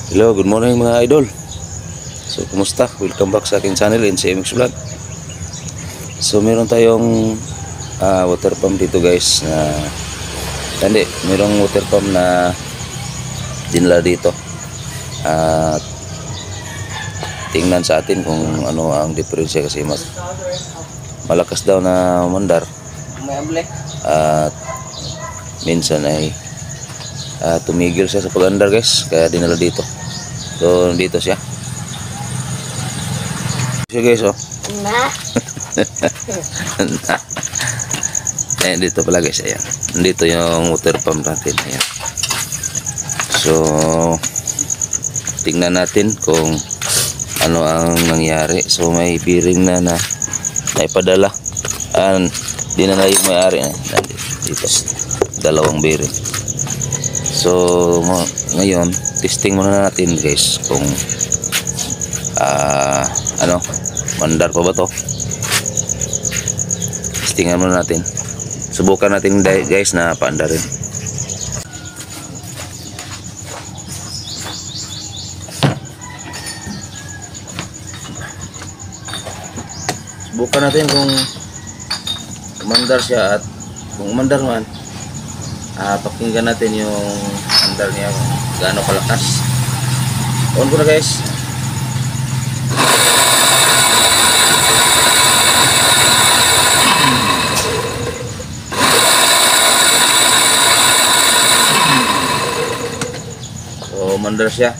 Hello, good morning mga idol. So, kumusta? Welcome back sa aking channel, NCMX Vlog. So, meron tayong water pump dito guys na merong water pump na dinala dito. At tingnan sa atin kung ano ang diferensya kasi malakas daw na mandar. At minsan ay tumigil siya sa pag-andar guys, kaya dinala dito. So, nandito siya. Siya guys, oh. Ayan, dito pala guys, ayan. Nandito yung water pump natin, ayan. So, tingnan natin kung ano ang nangyari. So, may bearing na naipadala. Di na yung may-ari. Dito, dalawang bearing. So, ngayon, testing muna natin guys kung mandar pa ba to. Testingan muna natin. Subukan natin guys na paandarin. Subukan natin kung mandar siya, at kung mandar man, pakinggan natin yung andar niya kung gaano kalakas. On ko na guys. So mandar siya.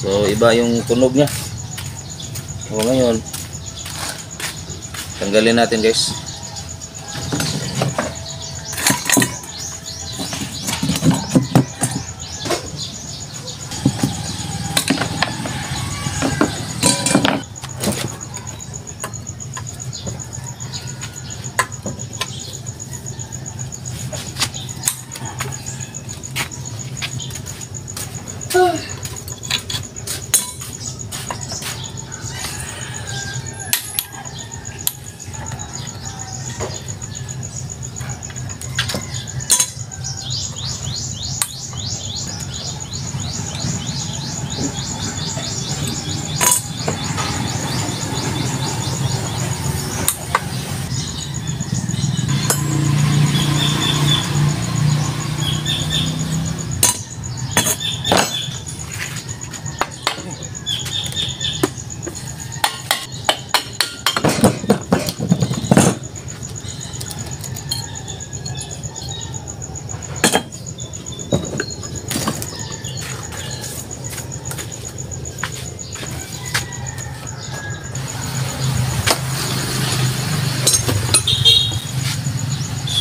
So iba yung tunog niya. So ngayon tanggalin natin guys.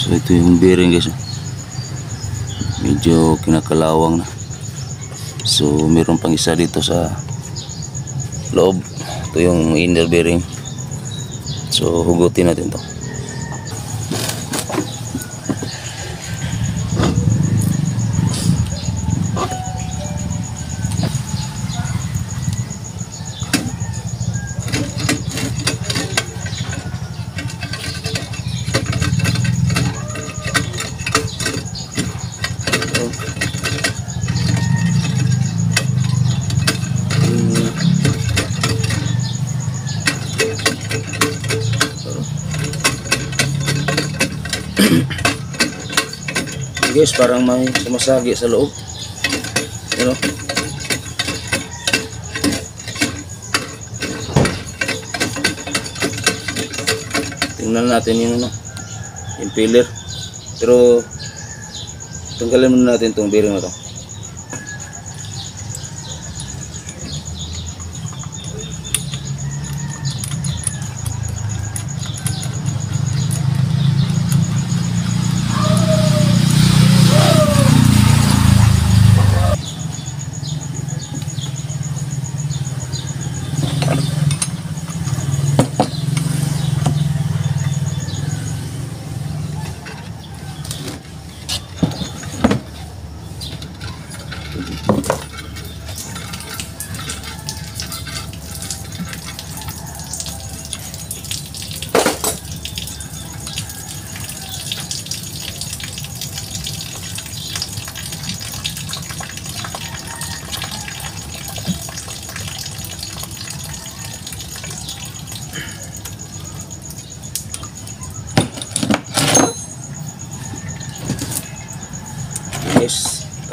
So ito yung bearing guys, medyo kinakalawang na. So meron pang isa dito sa loob. Ito yung inner bearing. So hugutin natin to. Guys, parang may sumasagi sa loob. You know? Tingnan natin yung impeller. Pero tanggalin muna natin itong bearing na to.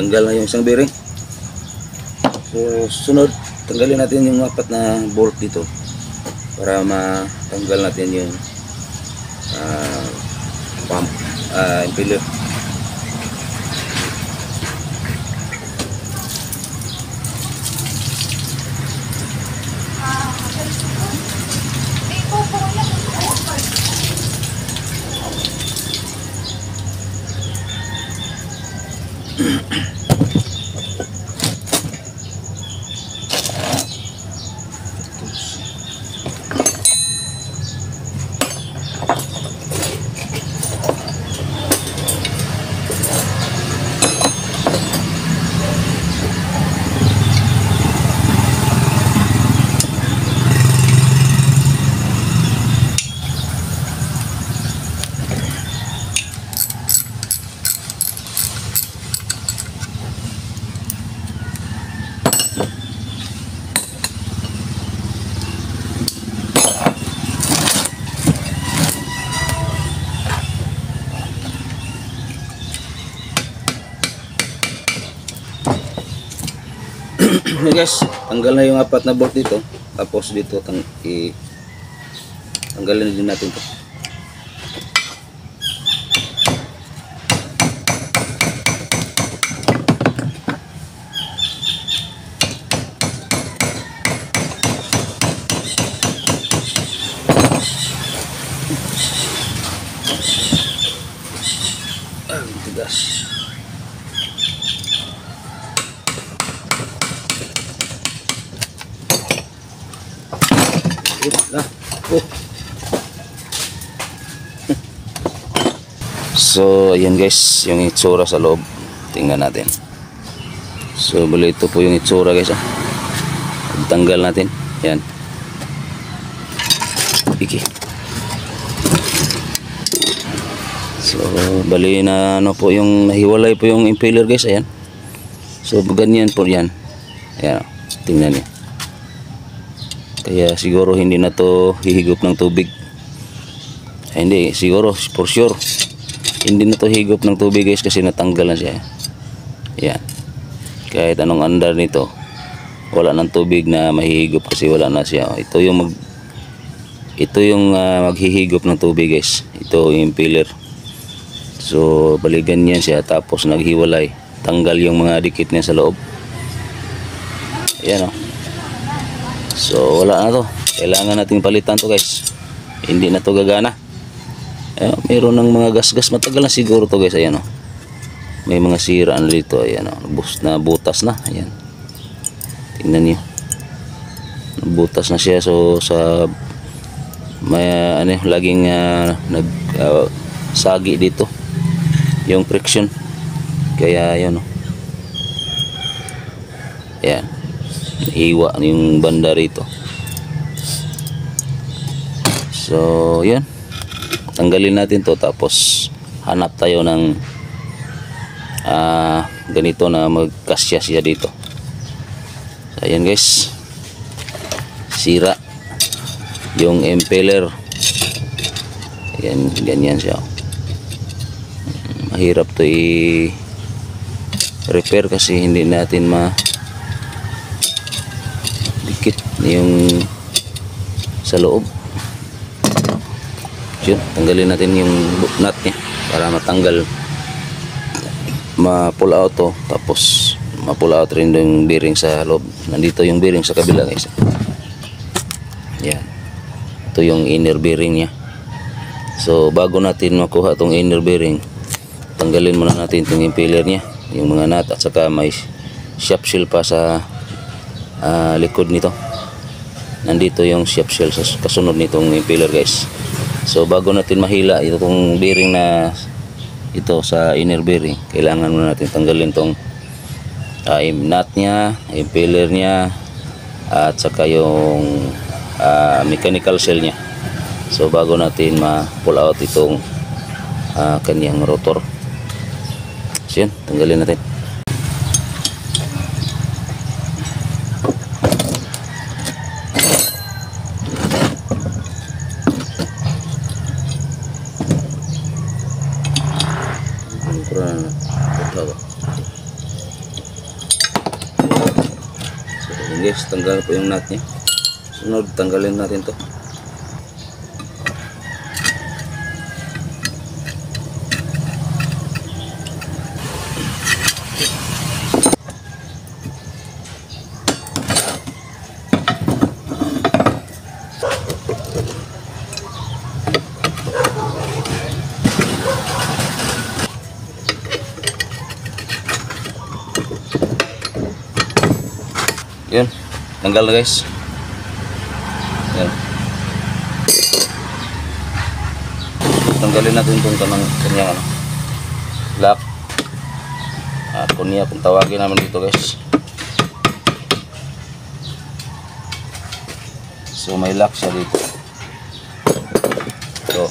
tanggal na yung isang bearing. So sunod, tanggalin natin yung 4 na bolt dito para matanggal natin yung pump, impeller. Hey guys, tanggal na yung 4 na bolt dito. Tapos dito tanggalin din natin to. Tigas. So ayan guys, yung itsura sa loob, tingnan natin. So bali ito po yung itsura guys. Tanggal natin, yan. Okay. So bali na ano po yung nahiwalay po yung impeller guys, ayan. So ganyan po yan. Ayan, tingnan niyo. Kaya siguro hindi na to hihigop ng tubig. Ay, hindi, siguro for sure hindi na to higop ng tubig guys kasi natanggal na siya. Yan. Kahit anong andar nito, wala ng tubig na mahihigop kasi wala na siya. Ito yung maghihigop ng tubig guys. Ito yung impeller. So balikan niya siya tapos naghiwalay. Tanggal yung mga dikit niya sa loob. Ayan o. So wala na to. Kailangan nating palitan to guys. Hindi na to gagana. Ayan, mayroon ng mga gas-gas. Matagal na siguro to guys. Ayan o. May mga sira na dito. Ayan o. Butas na. Ayan. Tingnan niyo. Butas na siya. So sa may laging sagi dito yung friction. Kaya ayan o. Ayan. Hiwa yung banda rito. So yan, tanggalin natin to tapos hanap tayo ng ganito na magkasya siya dito. So ayan guys, sira yung impeller. Ayan, ganyan siya. Mahirap to i-repair kasi hindi natin dikit yung sa loob. Yun, tanggalin natin yung nut niya para matanggal, ma-pull out to, tapos ma-pull out rin yung bearing sa loob. Nandito yung bearing sa kabila guys. Yan, ito yung inner bearing niya. So bago natin makuha tong inner bearing, tanggalin muna natin itong impeller niya, yung mga nut, at saka may shaft seal pa sa likod nito. Nandito yung shaft seal sa kasunod nitong impeller guys. So bago natin mahila itong bearing na ito sa inner bearing, kailangan muna natin tanggalin tong nut nya, impeller nya, at saka yung mechanical seal nya. So bago natin ma-pull out itong kanyang rotor. So yan, tanggalin natin. Yun guys, tanggal po yung nut niya. Sunod, tanggalin natin to. Yun, tanggal na guys. Yan. Tanggalin natin itong kanyang lock. Kunya kung tawagin naman dito guys. So may lock siya dito. So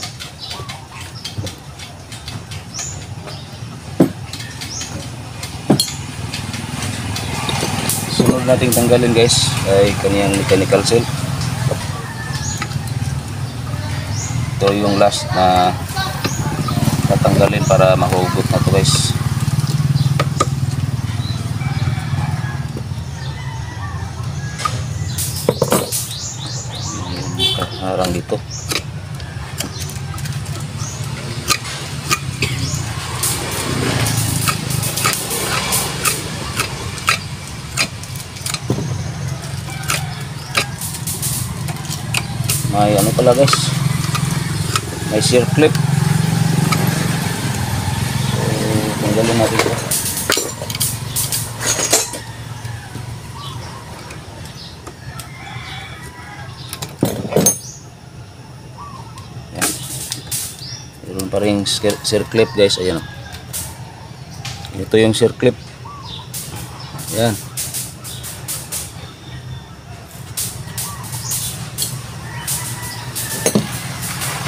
sunod nating tanggalin guys ay kaniyang mechanical seal. Ito yung last na tatanggalin para mahugot na to guys. Harang dito. May ano pala guys, may shear clip. So tanggalin natin ito. Yan. Meron pa rin shear clip guys. Ayan, ito yung shear clip. Yan.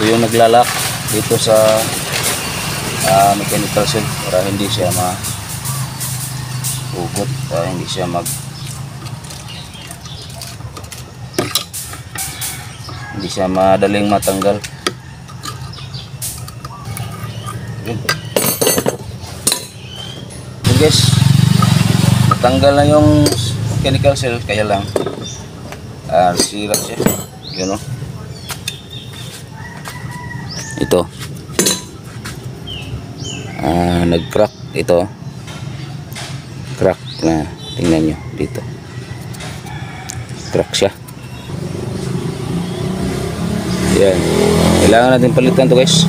Ito yung naglalak dito sa mechanical seal para hindi siya mahugot, para hindi siya hindi siya madaling matanggal. So guys, natanggal na yung mechanical seal, kaya lang sira siya. Yun o. Ito nag-crack, ito crack na, tingnan nyo dito, crack siya. Yan, kailangan natin palitan to guys.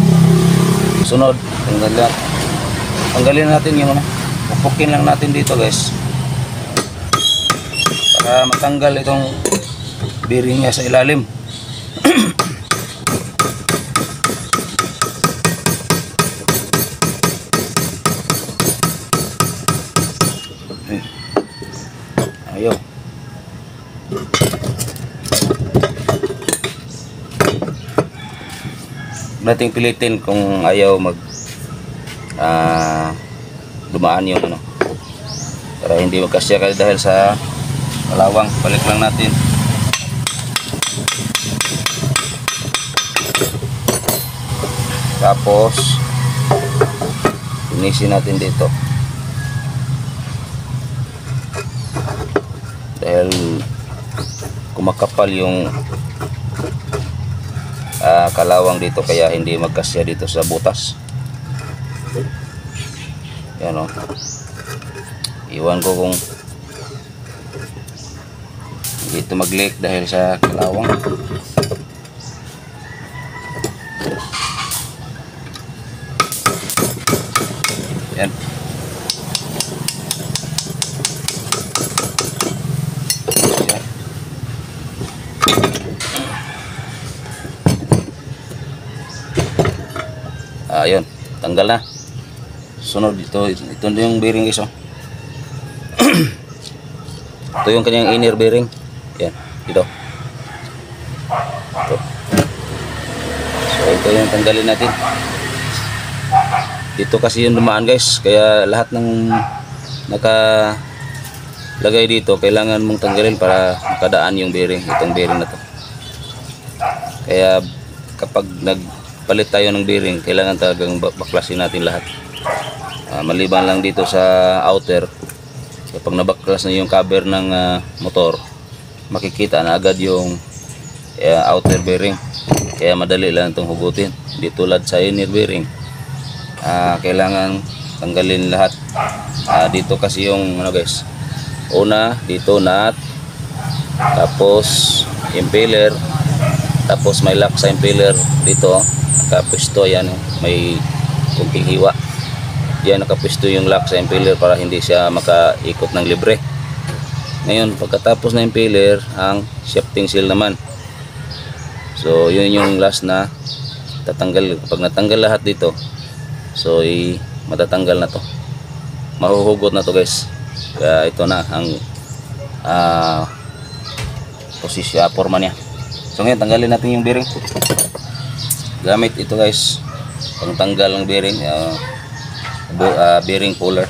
Sunod, tanggalin natin yung pupukin lang natin dito guys para matanggal itong bearing niya sa ilalim. Ayaw. Nating pilitin kung ayaw dumaan yung para hindi magkasya ka dahil sa kalawang. Balik lang natin. Tapos finisin natin dito. Dahil kumakapal yung kalawang dito kaya hindi magkasya dito sa butas. Yan o. Iwan ko kung dito mag-leak dahil sa kalawang. Yan. Ayun, tanggal na. Sunod ito yung bearing guys. Ito yung kanyang inner bearing. Yan, dito. Ito. So ito yung tanggalin natin. Dito kasi yung dumaan guys, kaya lahat ng nakalagay dito kailangan mong tanggalin para makadaan yung bearing, itong bearing na to. Kaya kapag nagpalit tayo ng bearing, kailangan talagang baklasin natin lahat. Maliban lang dito sa outer, kapag nabaklas na yung cover ng motor, makikita na agad yung outer bearing, kaya madali lang itong hugutin. Di tulad sa inner bearing, kailangan tanggalin lahat. Dito kasi yung ano guys, una dito nut, tapos impeller, tapos may lock sa impeller dito nakapisto. Yan, may kunting hiwa yan, nakapisto yung lock sa impeller para hindi siya makaikot ng libre. Ngayon pagkatapos na impeller, ang shifting seal naman. So yun yung last na tatanggal. Pag natanggal lahat dito, so matatanggal na to, mahuhugot na to guys. Kaya ito na ang posisyon, forma niya. So ngayon tanggalin natin yung bearing gamit ito guys, pang tanggal ng bearing, bearing puller.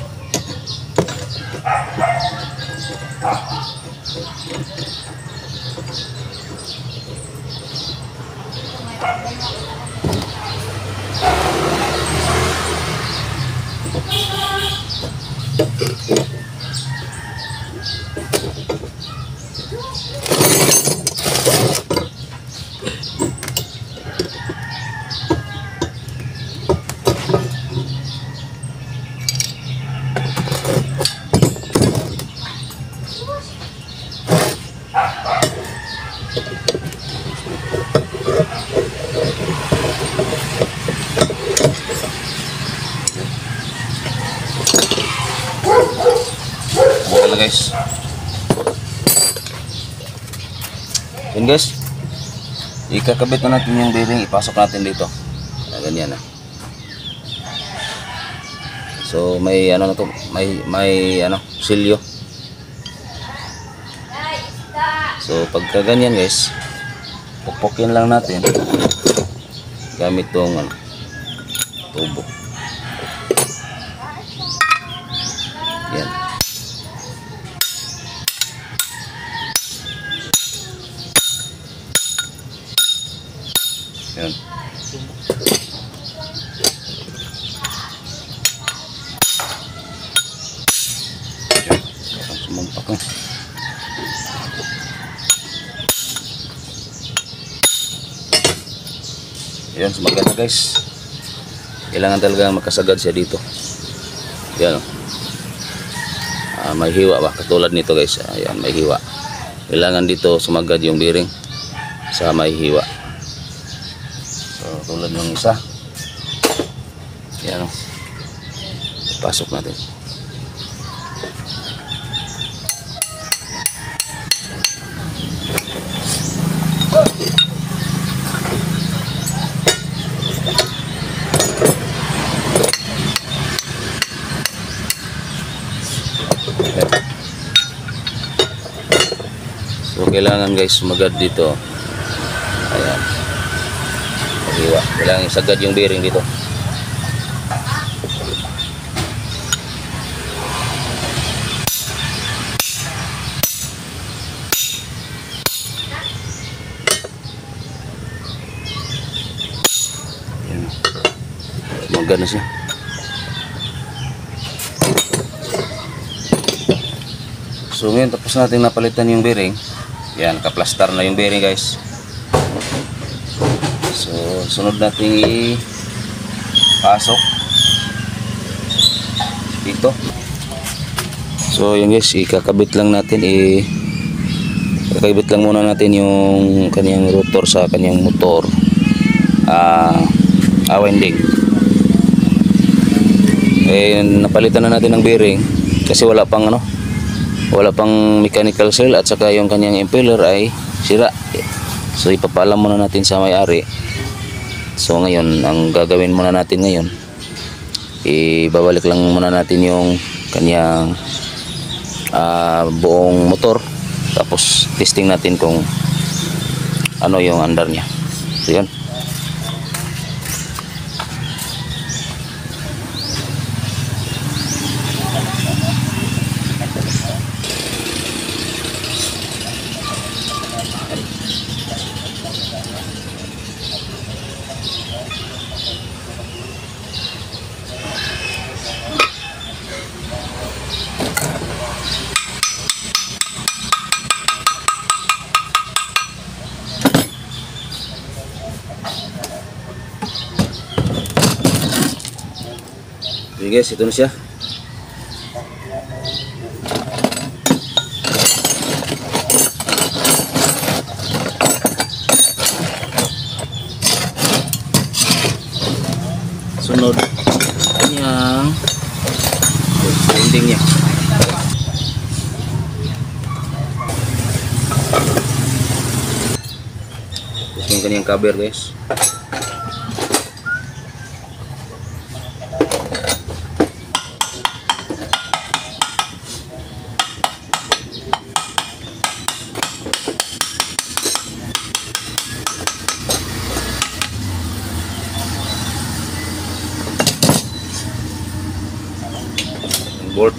Guys, yun guys, ikakabit na natin yung bearing, ipasok natin dito. Ganyan na. So may ano na to, may ano, silyo. So pagka ganyan guys, pukpukin lang natin gamit tong tubo. Yan. Yan. Sumampak na. Yan, sumagad na guys. Kailangan talaga makasagad siya dito. Yan. May hiwa ba? Katulad nito guys. Ayan, may hiwa. Kailangan dito sumagad yung bearing sa may hiwa. So, tulad ng isa. Yan. Pasok natin. So kailangan guys sumagad dito. Ayan. Hiwa. Kailangan isagad yung bearing dito. Ayan. Sumagad na siya. So ngayon tapos natin napalitan yung bearing. Yan, kaplastar na yung bearing guys. So sunod natin ipasok dito. So yun guys, ikakabit lang natin, ikakabit lang muna natin yung kanyang rotor sa kanyang motor, winding. Napalitan na natin ng bearing kasi wala pang mechanical seal at saka yung kanyang impeller ay sira. So ipapaalam muna natin sa may-ari. So ngayon, ang gagawin muna natin ngayon, ibabalik lang muna natin yung kanyang buong motor, tapos testing natin kung ano yung andar niya. So yun. guys, ito na siya. Sunod kanyang ending niya. Tapos yung kanyang cover guys. Bolt.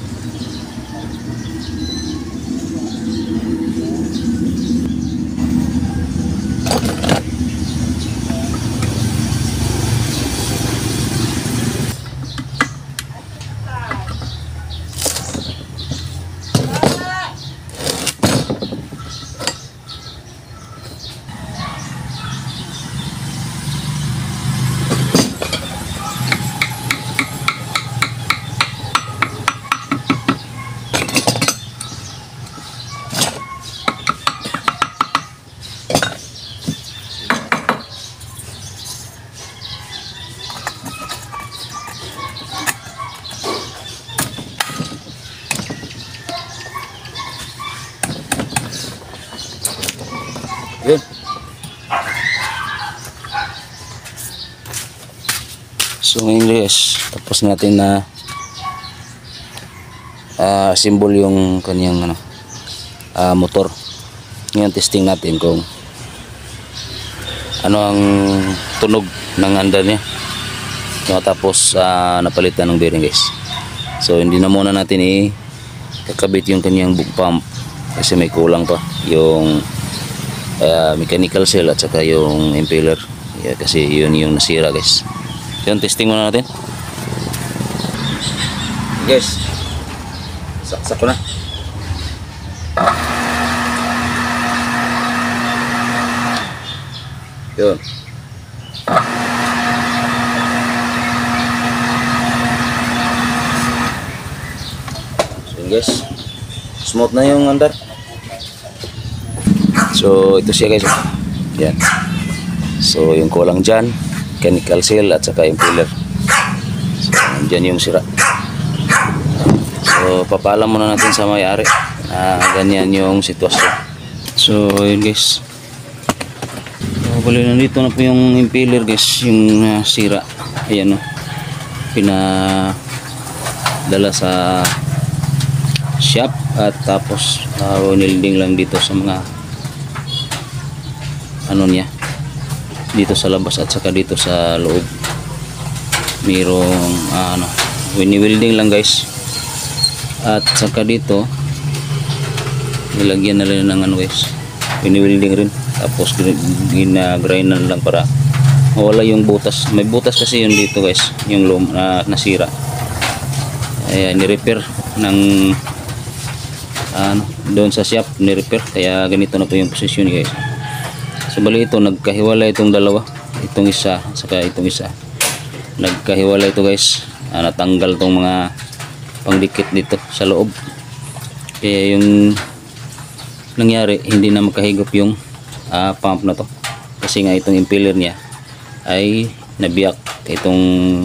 Yun. So ngayon guys, tapos natin na symbol yung kanyang motor. Ngayon testing natin kung ano ang tunog ng andar niya. So, tapos napalitan ng bearing guys. So hindi na muna natin kakabit yung kanyang book pump kasi may kulang pa yung mechanical cell at saka yung impeller, kasi yun yung nasira guys. Yun, testing muna natin guys. Saksak ko na. Yun. So yun guys, smooth na yung andar. So ito siya guys. Yan. So yung kulang dyan, mechanical seal at saka impeller. So dyan yung sira. So papaalam muna natin sa may-ari na ganyan yung sitwasyon. So yun guys. So bali nandito na po yung impeller guys, yung sira. Ayan o. Pinadala sa shop at tapos nilding lang dito sa mga ano niya dito sa labas at saka dito sa loob. Mayroong wini-welding lang guys, at saka dito nilagyan na rin ng guys, wini-welding rin, tapos gina-grind lang para mawala yung butas. May butas kasi yun dito guys, yung nasira. Ayan, ni-repair ng doon sa shop, ni-repair, kaya ganito na po yung posisyon guys. So bali ito, nagkahiwala itong dalawa, itong isa saka itong isa, nagkahiwala ito guys. Natanggal tong mga pangdikit dito sa loob, kaya yung nangyari hindi na makahigop yung pump na to, kasi nga itong impeller niya ay nabiyak itong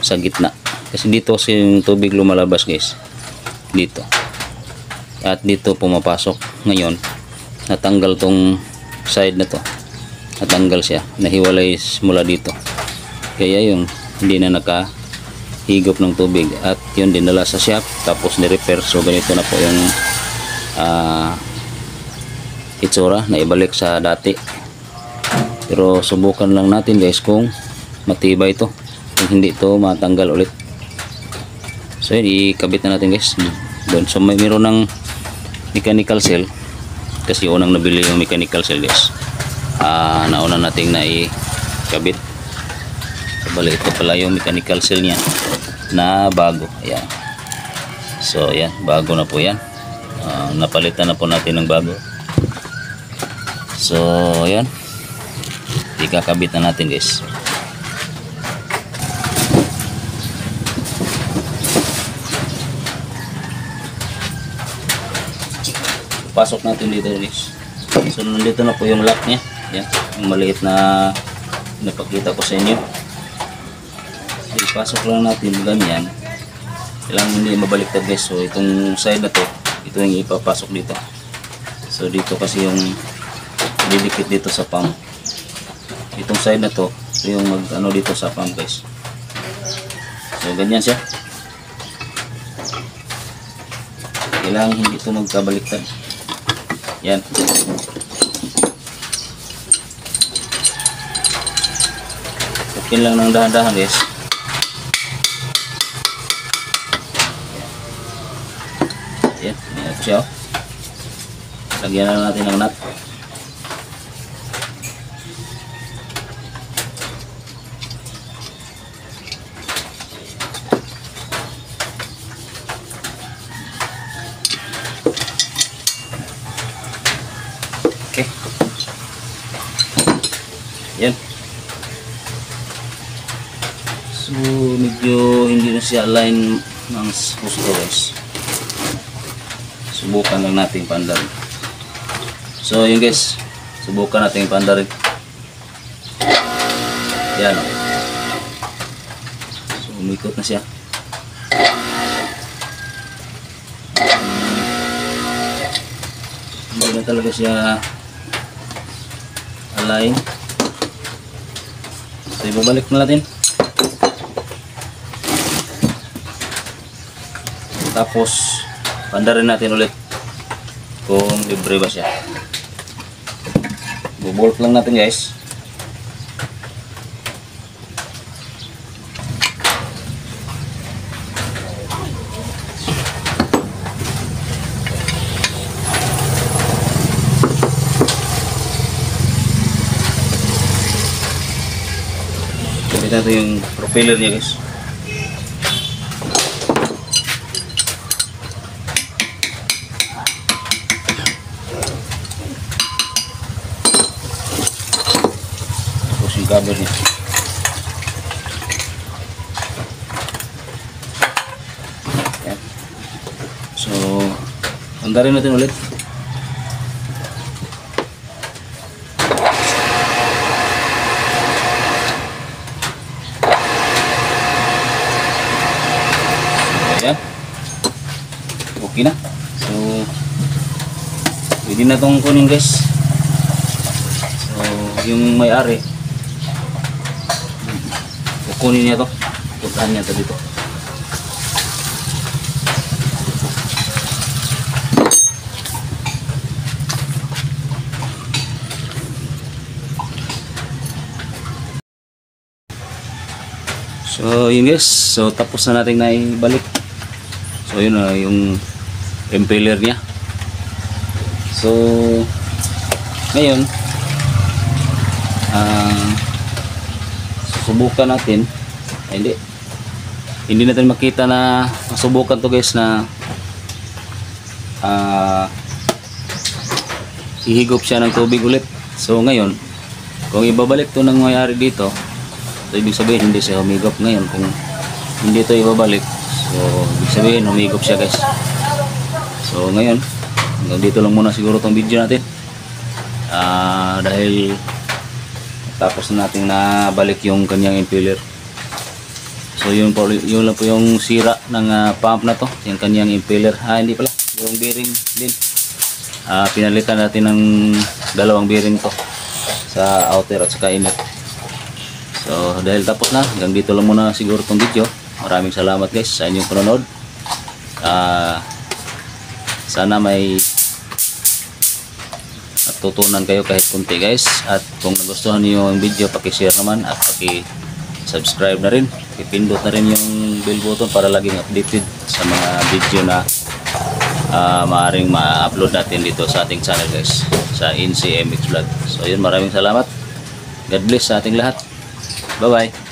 sa gitna, kasi dito kasi yung tubig lumalabas guys dito, at dito pumapasok. Ngayon natanggal tong side na to, natanggal siya, nahiwalay mula dito, kaya yung hindi na nakahigop ng tubig, at yun dinala sa shop tapos ni-repair. So ganito na po yung itsura, na ibalik sa dati. Pero subukan lang natin guys kung matibay ito, kung hindi ito matanggal ulit. So yun, ikabit na natin guys doon. So mayroon ng mechanical cell, kasi unang nabili yung mechanical cell guys. Nauna nating na ikabit. So, bali ito pala yung mechanical cell niya na bago. Ayan. So ayan, bago na po yan. Napalitan na po natin ng bago. So ayan, ikakabit na natin guys. pasok natin dito guys. So nandito na po yung lock niya. Yan, yung maliit na napakita ko sa inyo. So, ipasok lang natin ganyan. Kailangan hindi mabaliktad guys. So itong side na to, ito yung ipapasok dito. So dito kasi yung didikit dito sa pump. Itong side na to, ito yung mag ano dito sa pump guys. So ganyan siya. Kailangan hindi ito magkabaliktad. Yan. Okay lang ng dahan-dahan guys. Yan. Yan po siya. Lagyan na natin ng nut. Okay. Yan. So medyo hindi na siya align ng gusto guys. Subukan lang natin pandarin. So yun guys, subukan natin pandarin. Yan. So umikot na siya. Hindi na talaga siya align. So ibabalik na natin. Tapos pandarin natin ulit kung libre ba siya. Bubolt lang natin guys. Gamit natin yung propeller niya guys. Cover niya. Yan. So, andarin natin ulit. Ayan. Okay na. So, pwede na itong kunin guys. So, yung may-ari kunin niya to, puntahan niya to dito. So yun guys, so tapos na natin na ibalik. So yun na yung impeller niya. So ngayon subukan natin. Hindi natin makita na masubukan to guys na ihigop siya ng tubig ulit. So ngayon kung ibabalik to ng mayari dito, so ibig sabihin hindi siya humigop. Ngayon kung hindi to ibabalik, so ibig sabihin humigop siya guys. So ngayon hanggang dito lang muna siguro tong video natin, dahil tapos na natin na balik yung kanyang impeller. So yun lang po yung sira ng pump na to, yung kanyang impeller. Hindi pala, yung bearing din. Pinalitan natin ng dalawang bearing to sa outer at saka inner. So dahil tapos na, hanggang dito lang muna siguro tong video. Maraming salamat guys sa inyong panonood. Sana may tutunan kayo kahit kunti guys, at kung nagustuhan niyo yung video, paki-share naman at paki-subscribe na rin, ipindot na rin yung bell button para laging updated sa mga video na maaaring ma-upload natin dito sa ating channel guys, sa NCMX Vlog. So yun, maraming salamat. God bless sa ating lahat. Bye bye.